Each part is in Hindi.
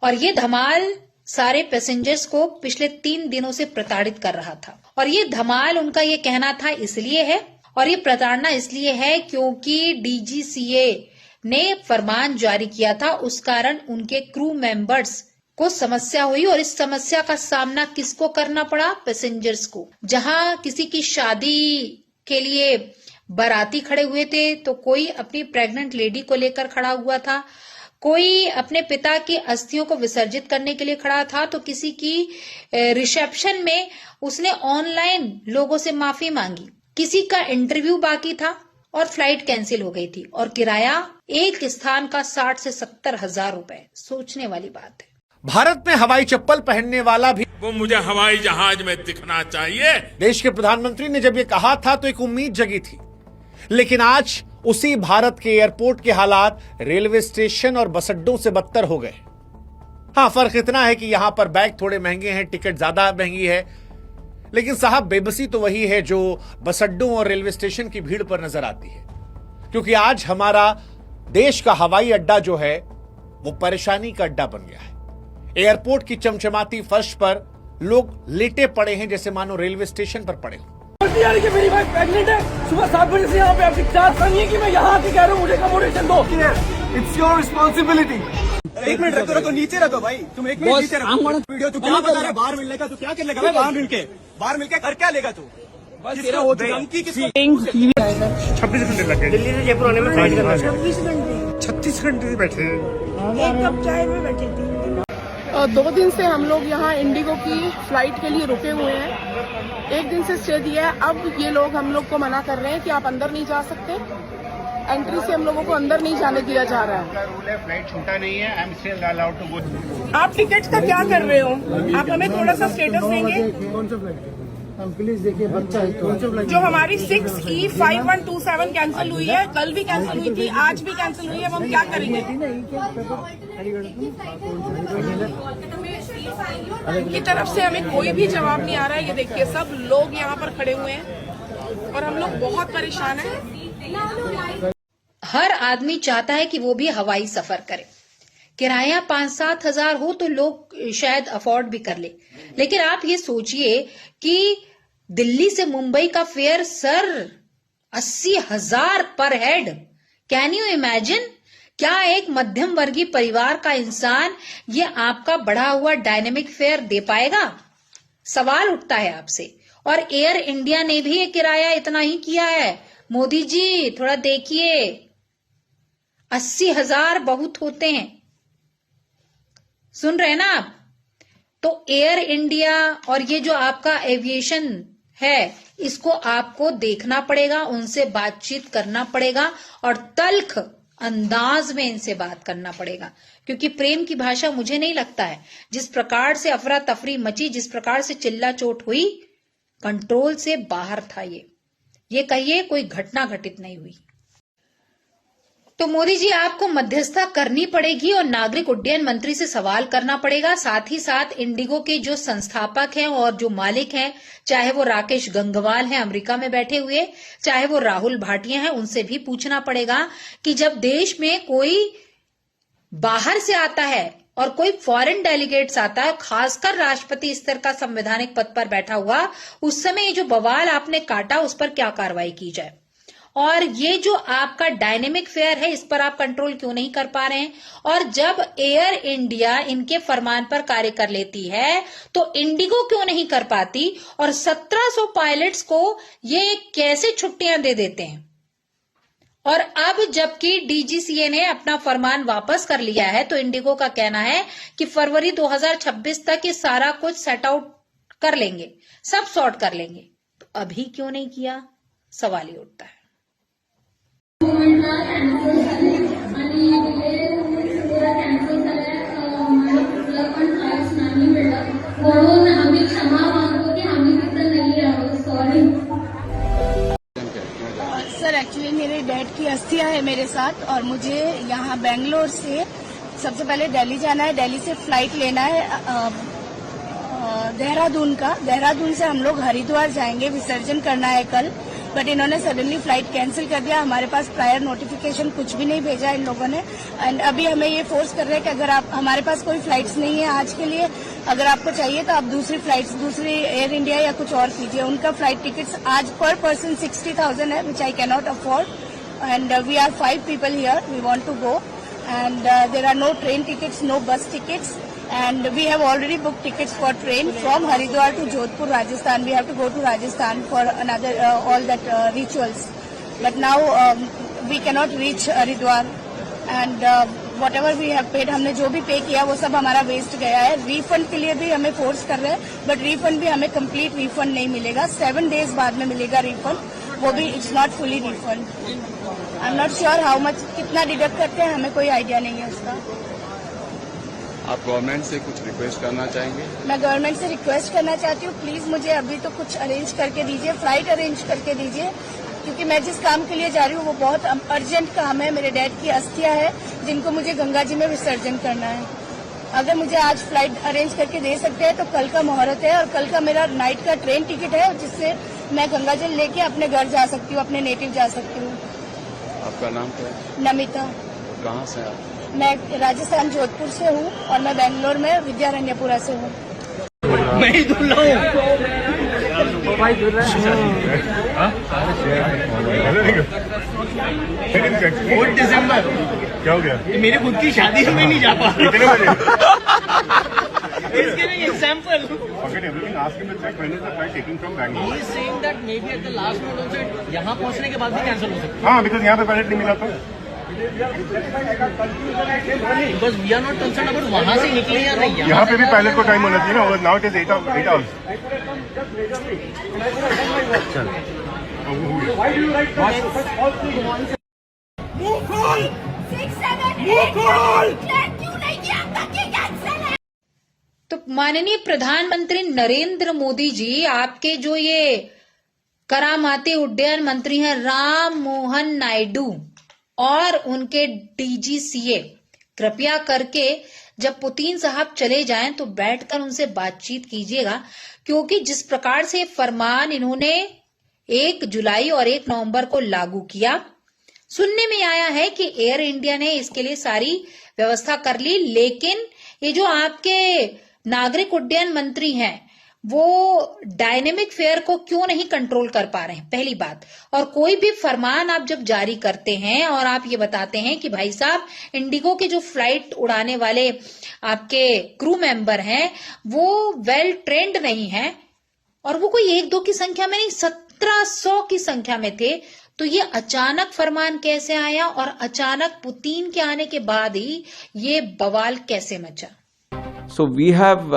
और ये धमाल सारे पैसेंजर्स को पिछले 3 दिनों से प्रताड़ित कर रहा था। और ये धमाल उनका ये कहना था इसलिए है, और ये प्रताड़ना इसलिए है क्योंकि डीजीसीए ने फरमान जारी किया था, उस कारण उनके क्रू मेंबर्स को समस्या हुई। और इस समस्या का सामना किसको करना पड़ा? पैसेंजर्स को। जहां किसी की शादी के लिए बाराती खड़े हुए थे तो कोई अपनी प्रेग्नेंट लेडी को लेकर खड़ा हुआ था, कोई अपने पिता की अस्थियों को विसर्जित करने के लिए खड़ा था, तो किसी की रिसेप्शन में उसने ऑनलाइन लोगों से माफी मांगी, किसी का इंटरव्यू बाकी था और फ्लाइट कैंसिल हो गई थी। और किराया एक स्थान का 60 से 70 हजार रुपए। सोचने वाली बात है। भारत में हवाई चप्पल पहनने वाला भी वो मुझे हवाई जहाज में दिखना चाहिए। देश के प्रधानमंत्री ने जब ये कहा था तो एक उम्मीद जगी थी, लेकिन आज उसी भारत के एयरपोर्ट के हालात रेलवे स्टेशन और बस अड्डों से बदतर हो गए। हाँ, फर्क इतना है कि यहां पर बैग थोड़े महंगे हैं, टिकट ज्यादा महंगी है, लेकिन साहब बेबसी तो वही है जो बस अड्डों और रेलवे स्टेशन की भीड़ पर नजर आती है। क्योंकि आज हमारा देश का हवाई अड्डा जो है वो परेशानी का अड्डा बन गया है। एयरपोर्ट की चमचमाती फर्श पर लोग लेटे पड़े हैं जैसे मानो रेलवे स्टेशन पर पड़े हो। कि मेरी वाइफ प्रेग्नेंट है, सुबह 7 बजे से यहाँ पे आपकी चार्ज नहीं है कि मैं यहाँ आके कह रहा हूँ मुझे कमोडेशन दो। It's your responsibility. एक मिनट रखो, नीचे रखो भाई, तुम एक मिनट नीचे रखो। वीडियो तू क्या बता रहा है? बाहर मिलने का तू क्या कर लेगा? बाहर मिलके कर क्या लेगा तू? बस तेरा हो धमकी किसको? 26 घंटे लगे दिल्ली से जयपुर आने में, फ्लाइट करना 36 घंटे बैठे। एक कप चाय में बैठे थे। 2 दिन से हम लोग यहाँ इंडिगो की फ्लाइट के लिए रुके हुए हैं। 1 दिन से स्टे दिया है। अब ये लोग हम लोग को मना कर रहे हैं कि आप अंदर नहीं जा सकते। एंट्री से हम लोगों को अंदर नहीं जाने दिया जा रहा है। रूल है, फ्लाइट छूटा नहीं है। I am still allowed to go. आप टिकट का क्या कर रहे हो? आप हमें थोड़ा सा स्टेटस देंगे? कौन सा फ्लाइट? प्लीज देखिए, बच्चा है। कौन सा फ्लाइट? जो हमारी 6E5127 कैंसिल हुई है, कल भी कैंसिल हुई थी, आज भी कैंसिल हुई है, हम क्या करेंगे? की तरफ से हमें कोई भी जवाब नहीं आ रहा है। ये देखिए, सब लोग यहाँ पर खड़े हुए हैं और हम लोग बहुत परेशान हैं। हर आदमी चाहता है कि वो भी हवाई सफर करे। किराया 5-7 हजार हो तो लोग शायद अफोर्ड भी कर ले, लेकिन आप ये सोचिए कि दिल्ली से मुंबई का फेयर सर 80,000 पर हेड। Can you imagine? क्या एक मध्यम वर्गीय परिवार का इंसान ये आपका बढ़ा हुआ डायनेमिक फेयर दे पाएगा? सवाल उठता है आपसे। और एयर इंडिया ने भी ये किराया इतना ही किया है। मोदी जी थोड़ा देखिए, 80,000 बहुत होते हैं। सुन रहे हैं ना आप? तो एयर इंडिया और ये जो आपका एविएशन है, इसको आपको देखना पड़ेगा, उनसे बातचीत करना पड़ेगा और तल्ख अंदाज में इनसे बात करना पड़ेगा। क्योंकि प्रेम की भाषा मुझे नहीं लगता है। जिस प्रकार से अफरा तफरी मची, जिस प्रकार से चिल्ला चोट हुई, कंट्रोल से बाहर था। ये कहिए कोई घटना घटित नहीं हुई। तो मोदी जी आपको मध्यस्थता करनी पड़ेगी और नागरिक उड्डयन मंत्री से सवाल करना पड़ेगा। साथ ही साथ इंडिगो के जो संस्थापक हैं और जो मालिक हैं, चाहे वो राकेश गंगवाल हैं अमेरिका में बैठे हुए, चाहे वो राहुल भाटिया हैं, उनसे भी पूछना पड़ेगा कि जब देश में कोई बाहर से आता है और कोई फॉरेन डेलीगेट्स आता है, खासकर राष्ट्रपति स्तर का संवैधानिक पद पर बैठा हुआ, उस समय ये जो बवाल आपने काटा उस पर क्या कार्रवाई की जाए। और ये जो आपका डायनेमिक फेयर है, इस पर आप कंट्रोल क्यों नहीं कर पा रहे हैं? और जब एयर इंडिया इनके फरमान पर कार्य कर लेती है तो इंडिगो क्यों नहीं कर पाती? और 1700 पायलट्स को ये कैसे छुट्टियां दे देते हैं? और अब जबकि डीजीसीए ने अपना फरमान वापस कर लिया है तो इंडिगो का कहना है कि फरवरी 2026 तक ये सारा कुछ सेट आउट कर लेंगे, सब सॉर्ट कर लेंगे। तो अभी क्यों नहीं किया? सवाल ही उठता है। सर एक्चुअली मेरे डैड की अस्थियां है मेरे साथ और मुझे यहाँ बेंगलोर से सबसे पहले दिल्ली जाना है। दिल्ली से फ्लाइट लेना है देहरादून का। देहरादून से हम लोग हरिद्वार जाएंगे, विसर्जन करना है कल। बट इन्होंने सडनली फ्लाइट कैंसिल कर दिया। हमारे पास प्रायर नोटिफिकेशन कुछ भी नहीं भेजा इन लोगों ने। एंड अभी हमें ये फोर्स कर रहे हैं कि अगर आप, हमारे पास कोई फ्लाइट्स नहीं है आज के लिए, अगर आपको चाहिए तो आप दूसरी फ्लाइट्स, दूसरी एयर इंडिया या कुछ और कीजिए। उनका फ्लाइट टिकट्स आज पर पर्सन 60,000 है, which I cannot afford, and we are 5 people here, we want to go, and there are no train tickets, no bus tickets, and we have already booked tickets for train from Haridwar to Jodhpur, Rajasthan. We have to go to Rajasthan for another all that rituals, but now we cannot reach Haridwar, and whatever we have paid, हमने जो भी पे किया वो सब हमारा वेस्ट गया है। रिफंड के लिए भी हमें फोर्स कर रहे हैं, बट रिफंड भी हमें कंप्लीट रिफंड नहीं मिलेगा। 7 days बाद में मिलेगा रिफंड, वो भी it's not fully refund. I am not sure how much, कितना डिडक्ट करते हैं, हमें कोई आइडिया नहीं है उसका। आप गवर्नमेंट से कुछ रिक्वेस्ट करना चाहेंगे? मैं गवर्नमेंट से रिक्वेस्ट करना चाहती हूँ, प्लीज मुझे अभी तो कुछ अरेंज करके दीजिए, फ्लाइट अरेंज करके दीजिए, क्योंकि मैं जिस काम के लिए जा रही हूँ वो बहुत अर्जेंट काम है। मेरे डैड की अस्थियां है जिनको मुझे गंगा जी में विसर्जन करना है। अगर मुझे आज फ्लाइट अरेंज करके दे सकते हैं तो कल का मुहूर्त है, और कल का मेरा नाइट का ट्रेन टिकट है जिससे मैं गंगा जल लेके अपने घर जा सकती हूँ, अपने नेटिव जा सकती हूँ। आपका नाम क्या है? नमिता। कहाँ से आप? मैं राजस्थान जोधपुर से हूँ और मैं बेंगलोर में विद्यारण्यपुरा से हूँ। मैं ही धुल रहा हूँ। दिसंबर क्या हो गया? मेरी खुद की शादी है, मैं नहीं जा पा कितने बजे? इसके लिए example Forget everything. Ask him to check when is the flight taking from Bangalore. He is saying that maybe at the last minute also यहाँ पहुँचने के बाद भी कैंसिल हो सकता हाँ, because यहाँ पे पायलट नहीं मिला तो। है, because we are not concerned about वहाँ से निकले या नहीं। यहाँ पे भी पायलट को टाइम होना चाहिए ना। Now it is 8 hours. तो माननीय प्रधानमंत्री नरेंद्र मोदी जी, आपके जो ये करामाती उड्डयन मंत्री हैं राम मोहन नायडू और उनके डीजीसीए, कृपया करके जब पुतिन साहब चले जाएं तो बैठकर उनसे बातचीत कीजिएगा, क्योंकि जिस प्रकार से फरमान इन्होंने 1 जुलाई और 1 नवंबर को लागू किया, सुनने में आया है कि एयर इंडिया ने इसके लिए सारी व्यवस्था कर ली, लेकिन ये जो आपके नागरिक उड्डयन मंत्री हैं वो डायनेमिक फेयर को क्यों नहीं कंट्रोल कर पा रहे हैं, पहली बात। और कोई भी फरमान आप जब जारी करते हैं और आप ये बताते हैं कि भाई साहब इंडिगो के जो फ्लाइट उड़ाने वाले आपके क्रू मेंबर हैं वो वेल ट्रेंड नहीं है, और वो कोई 1-2 की संख्या में नहीं 1700 की संख्या में थे, तो ये अचानक फरमान कैसे आया और अचानक पुतिन के आने के बाद ही ये बवाल कैसे मचा? So we have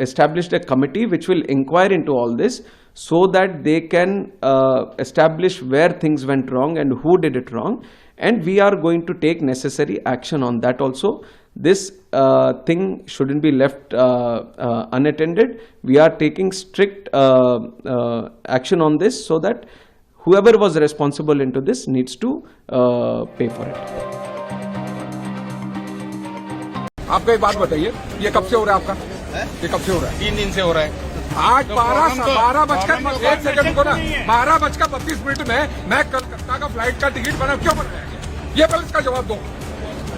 established a committee which will inquire into all this so that they can establish where things went wrong and who did it wrong, and we are going to take necessary action on that also. This thing shouldn't be left unattended. We are taking strict action on this so that whoever was responsible into this needs to pay for it. आपको एक बात बताइए, ये कब से हो रहा है आपका? ये कब से हो रहा है? 3 दिन से हो रहा है। आज 12 बजकर 1 सेकंड को ना 12:32 में मैं कलकत्ता का फ्लाइट का टिकट बना, क्यों बनाया गया? ये पहले इसका जवाब दो।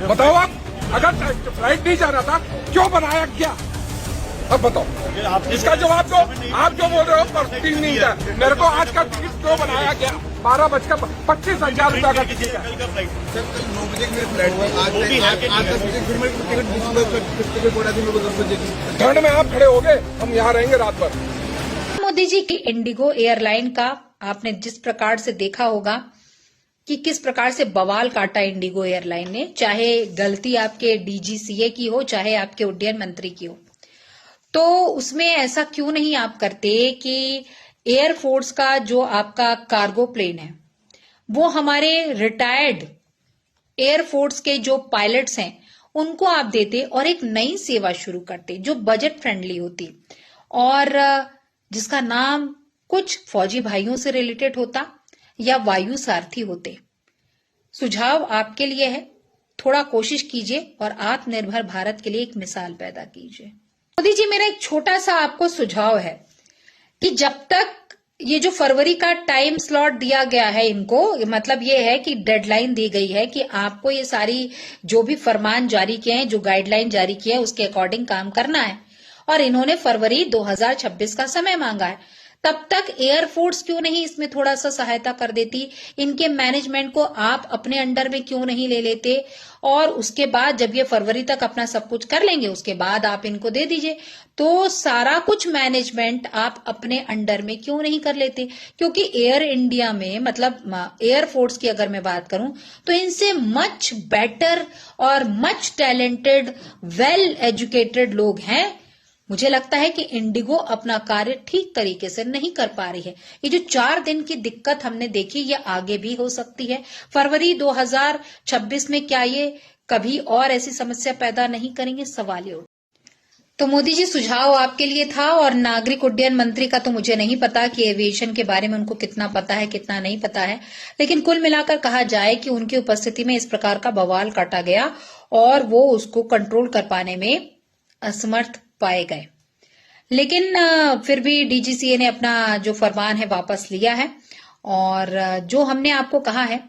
बताओ आप, अगर फ्लाइट नहीं जाना था क्यों बनाया गया? अब बताओ, इसका जवाब दो। आप जो बोल रहे हो पर 3 दिन का, मेरे को आज का टिकट क्यों बनाया गया? 12,25,000 रुपया का टिकट है। ठंड में आप खड़े हो गए, हम यहाँ रहेंगे रात भर। मोदी जी की इंडिगो एयरलाइन का आपने जिस प्रकार से देखा होगा कि किस प्रकार से बवाल काटा इंडिगो एयरलाइन ने, चाहे गलती आपके डीजीसीए की हो चाहे आपके उड्डयन मंत्री की हो, तो उसमें ऐसा क्यों नहीं आप करते कि एयरफोर्स का जो आपका कार्गो प्लेन है वो हमारे रिटायर्ड एयरफोर्स के जो पायलट्स हैं उनको आप देते और एक नई सेवा शुरू करते जो बजट फ्रेंडली होती और जिसका नाम कुछ फौजी भाइयों से रिलेटेड होता या वायु सारथी होते। सुझाव आपके लिए है, थोड़ा कोशिश कीजिए और आत्मनिर्भर भारत के लिए एक मिसाल पैदा कीजिए। मोदी जी, मेरा एक छोटा सा आपको सुझाव है कि जब तक ये जो फरवरी का टाइम स्लॉट दिया गया है इनको, मतलब ये है कि डेडलाइन दी गई है कि आपको ये सारी जो भी फरमान जारी किए हैं, जो गाइडलाइन जारी किए हैं, उसके अकॉर्डिंग काम करना है। और इन्होंने फरवरी 2026 का समय मांगा है। तब तक एयरफोर्स क्यों नहीं इसमें थोड़ा सा सहायता कर देती? इनके मैनेजमेंट को आप अपने अंडर में क्यों नहीं ले लेते? और उसके बाद जब ये फरवरी तक अपना सब कुछ कर लेंगे, उसके बाद आप इनको दे दीजिए। तो सारा कुछ मैनेजमेंट आप अपने अंडर में क्यों नहीं कर लेते? क्योंकि एयर इंडिया में, मतलब एयरफोर्स की अगर मैं बात करूं, तो इनसे मच बेटर और मच टैलेंटेड, वेल एजुकेटेड लोग हैं। मुझे लगता है कि इंडिगो अपना कार्य ठीक तरीके से नहीं कर पा रही है। ये जो 4 दिन की दिक्कत हमने देखी, ये आगे भी हो सकती है। फरवरी 2026 में क्या ये कभी और ऐसी समस्या पैदा नहीं करेंगे? सवाल ये। तो मोदी जी, सुझाव आपके लिए था। और नागरिक उड्डयन मंत्री का तो मुझे नहीं पता कि एविएशन के बारे में उनको कितना पता है, कितना नहीं पता है, लेकिन कुल मिलाकर कहा जाए कि उनकी उपस्थिति में इस प्रकार का बवाल काटा गया और वो उसको कंट्रोल कर पाने में असमर्थ पाए गए। लेकिन फिर भी डीजीसीए ने अपना जो फरमान है वापस लिया है। और जो हमने आपको कहा है,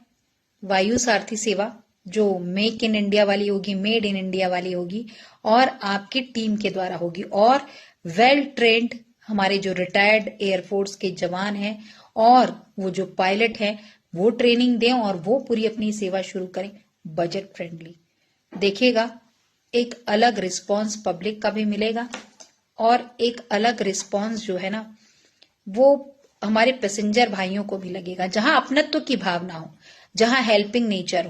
वायु सारथी सेवा जो मेक इन इंडिया वाली होगी, मेड इन इंडिया वाली होगी, और आपकी टीम के द्वारा होगी, और वेल ट्रेंड हमारे जो रिटायर्ड एयरफोर्स के जवान हैं और वो जो पायलट हैं, वो ट्रेनिंग दें और वो पूरी अपनी सेवा शुरू करें बजट फ्रेंडली। देखिएगा, एक अलग रिस्पांस पब्लिक का भी मिलेगा और एक अलग रिस्पांस जो है ना, वो हमारे पैसेंजर भाइयों को भी लगेगा। जहां अपनत्व की भावना हो, जहां हेल्पिंग नेचर हो,